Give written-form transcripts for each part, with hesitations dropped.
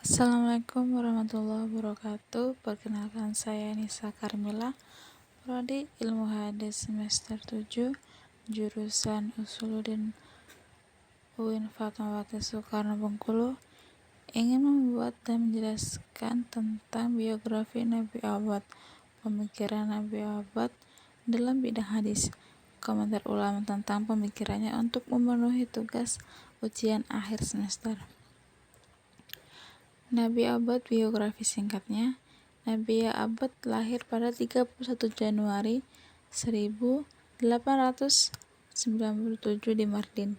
Assalamualaikum warahmatullahi wabarakatuh. Perkenalkan, saya Nisa Karmila, prodi Ilmu Hadis semester 7, jurusan Usuluddin UIN Fatmawati Soekarno Bengkulu, ingin membuat dan menjelaskan tentang biografi Nabi Abad, pemikiran Nabi Abad dalam bidang hadis, komentar ulama tentang pemikirannya untuk memenuhi tugas ujian akhir semester. Nabi Abad biografi singkatnya. Nabi Abad lahir pada 31 Januari 1897 di Mardin,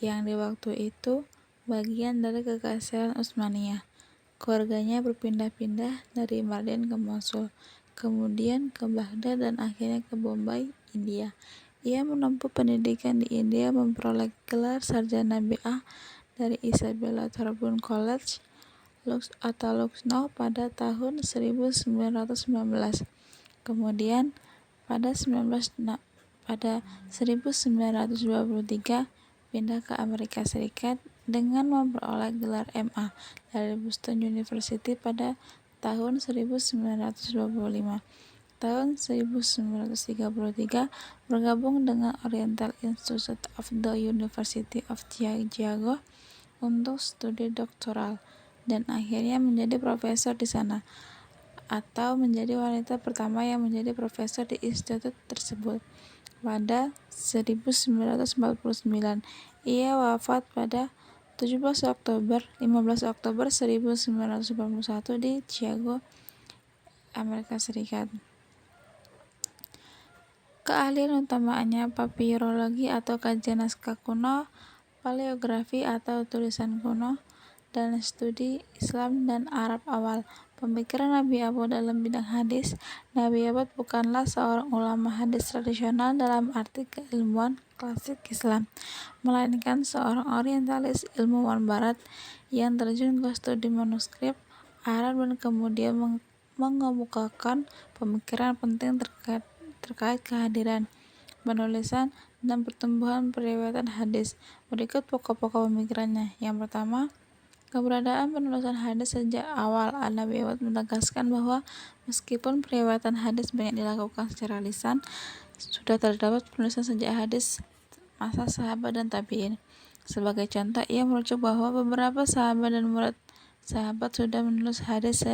yang di waktu itu bagian dari Kekaisaran Utsmaniyah. Keluarganya berpindah-pindah dari Mardin ke Mosul, kemudian ke Baghdad dan akhirnya ke Bombay, India. Ia menempuh pendidikan di India, memperoleh gelar sarjana BA dari Isabella Tarbun College Lucknow pada tahun 1919. Kemudian pada 1923 pindah ke Amerika Serikat dengan memperoleh gelar MA dari Boston University pada tahun 1925. Tahun 1933 bergabung dengan Oriental Institute of the University of Chicago untuk studi doktoral, dan akhirnya menjadi profesor di sana, atau menjadi wanita pertama yang menjadi profesor di institut tersebut. Pada 1949, ia wafat pada 15 Oktober 1991 di Chicago, Amerika Serikat. Keahlian utamanya papirologi atau kajian naskah kuno, paleografi atau tulisan kuno, dan studi Islam dan Arab awal. Pemikiran Nabi Abad dalam bidang hadis. Nabi Abad bukanlah seorang ulama hadis tradisional dalam arti keilmuan klasik Islam, melainkan seorang orientalis ilmuwan barat yang terjun ke studi manuskrip Arab dan kemudian mengemukakan pemikiran penting terkait kehadiran, penulisan, dan pertumbuhan periwayatan hadis. Berikut pokok-pokok pemikirannya. Yang pertama, keberadaan penulisan hadis sejak awal. Nabi Abad menegaskan bahwa meskipun periwayatan hadis banyak dilakukan secara lisan, sudah terdapat penulisan sejak hadis masa sahabat dan tabi'in. Sebagai contoh, ia merujuk bahwa beberapa sahabat dan murid sahabat sudah menulis hadis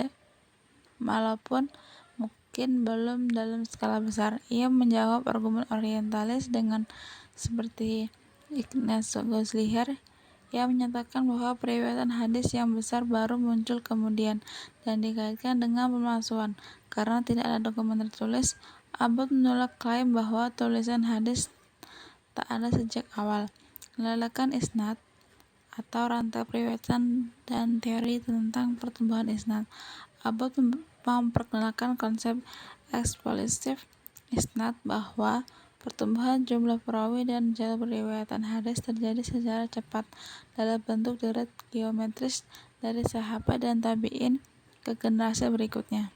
walaupun mungkin belum dalam skala besar. Ia menjawab argumen orientalis dengan seperti Ignaz Gosliher yang menyatakan bahwa periwayatan hadis yang besar baru muncul kemudian dan dikaitkan dengan pemalsuan karena tidak ada dokumen tertulis. Abad menolak klaim bahwa tulisan hadis tak ada sejak awal. Ledakan isnad atau rantai periwayatan dan teori tentang pertumbuhan isnad. Abad memperkenalkan konsep eksplosif isnad, bahwa pertumbuhan jumlah perawi dan jalur periwayatan hadis terjadi secara cepat dalam bentuk deret geometris dari sahabat dan tabi'in ke generasi berikutnya.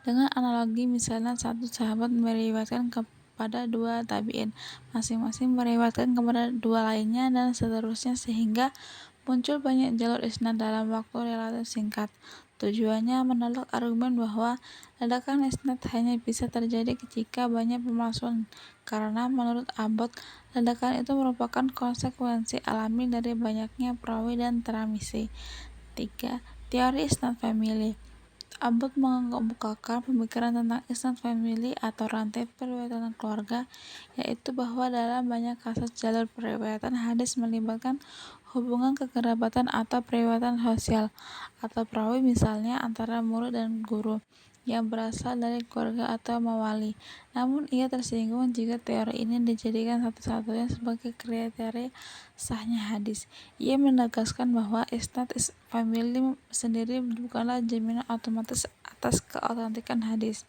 Dengan analogi, misalnya satu sahabat meriwayatkan kepada dua tabi'in, masing-masing meriwayatkan kepada dua lainnya, dan seterusnya sehingga muncul banyak jalur isnad dalam waktu relatif singkat. Tujuannya menolak argumen bahwa ledakan isnad hanya bisa terjadi jika banyak pemalsuan, karena menurut Abad, ledakan itu merupakan konsekuensi alami dari banyaknya perawi dan transmisi. 3. Teori isnad family. Abad mengemukakan pemikiran tentang isnad family atau rantai periwayatan keluarga, yaitu bahwa dalam banyak kasus jalur periwayatan hadis melibatkan hubungan kekerabatan atau periwayatan sosial atau perawi, misalnya antara murid dan guru yang berasal dari keluarga atau mawali. Namun ia tersinggung jika teori ini dijadikan satu-satunya sebagai kriteria sahnya hadis. Ia menegaskan bahwa isnad family sendiri bukanlah jaminan otomatis atas keautentikan hadis.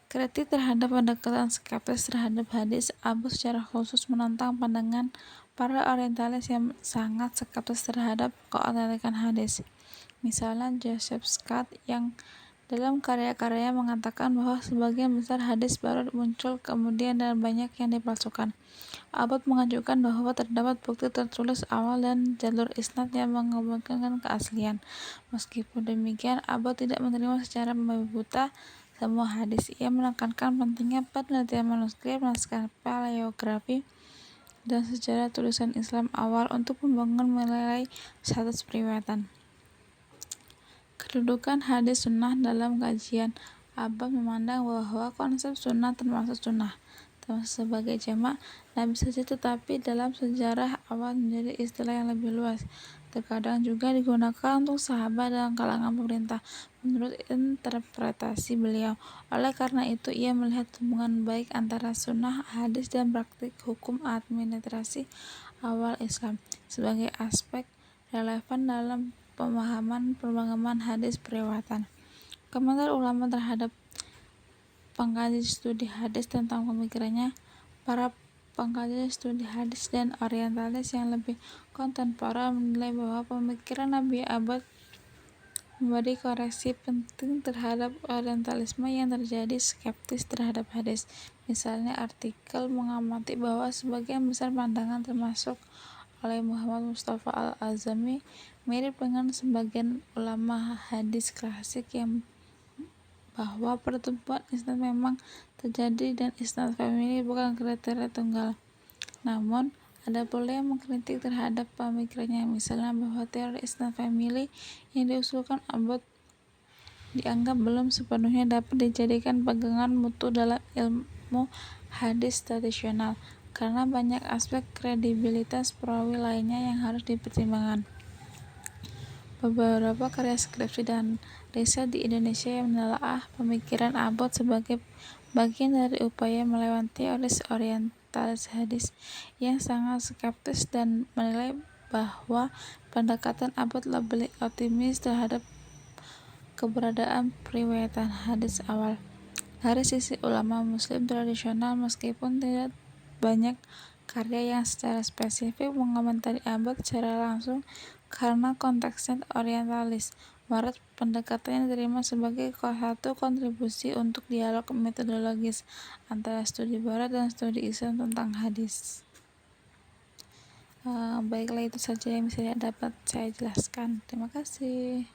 Kritik terhadap pendekatan skeptis terhadap hadis. Abad secara khusus menentang pandangan para orientalis yang sangat skeptis terhadap keautentikan hadis. Misalnya Joseph Scott yang Dalam karya-karyanya mengatakan bahwa sebagian besar hadis baru muncul kemudian dan banyak yang dipalsukan. Abbott mengajukan bahwa terdapat bukti tertulis awal dan jalur isnad yang mengemukakan keaslian. Meskipun demikian, Abbott tidak menerima secara membabi buta semua hadis. Ia menekankan pentingnya penelitian manuskrip, naskah paleografi, dan sejarah tulisan Islam awal untuk membangun nilai status periwayatan. Kedudukan hadis sunnah dalam kajian. Abbott memandang bahwa konsep sunnah termasuk sebagai jamak nabi saja, tetapi dalam sejarah awal menjadi istilah yang lebih luas. Terkadang juga digunakan untuk sahabat dan kalangan pemerintah, menurut interpretasi beliau. Oleh karena itu, ia melihat hubungan baik antara sunnah, hadis, dan praktik hukum administrasi awal Islam sebagai aspek relevan dalam pemahaman perkembangan hadis periwayatan. Komentar ulama terhadap pengkaji studi hadis tentang pemikirannya. Para pengkaji studi hadis dan orientalis yang lebih kontemporer menilai bahwa pemikiran Nabi Abbott memberi koreksi penting terhadap orientalisme yang terjadi skeptis terhadap hadis. Misalnya, artikel mengamati bahwa sebagian besar pandangan termasuk oleh Muhammad Mustafa Al-Azami mirip dengan sebagian ulama hadis klasik yang bahwa pertumbuhan isnad memang terjadi dan isnad famili bukan kriteria tunggal. Namun, ada pula yang mengkritik terhadap pemikirannya, misalnya bahwa teori isnad famili yang diusulkan Abbott dianggap belum sepenuhnya dapat dijadikan pegangan mutu dalam ilmu hadis tradisional, karena banyak aspek kredibilitas perawi lainnya yang harus dipertimbangkan. Beberapa karya skripsi dan riset di Indonesia yang menelaah pemikiran Abbott sebagai bagian dari upaya melawan teoris orientalis hadis yang sangat skeptis dan menilai bahwa pendekatan Abbott lebih optimis terhadap keberadaan periwayatan hadis awal. Dari sisi ulama muslim tradisional, meskipun tidak banyak karya yang secara spesifik mengomentari Abbott secara langsung karena konteksnya orientalis, menurut pendekatan yang diterima sebagai satu kontribusi untuk dialog metodologis antara studi barat dan studi Islam tentang hadis. Baiklah, itu saja yang bisa dapat saya jelaskan. Terima kasih.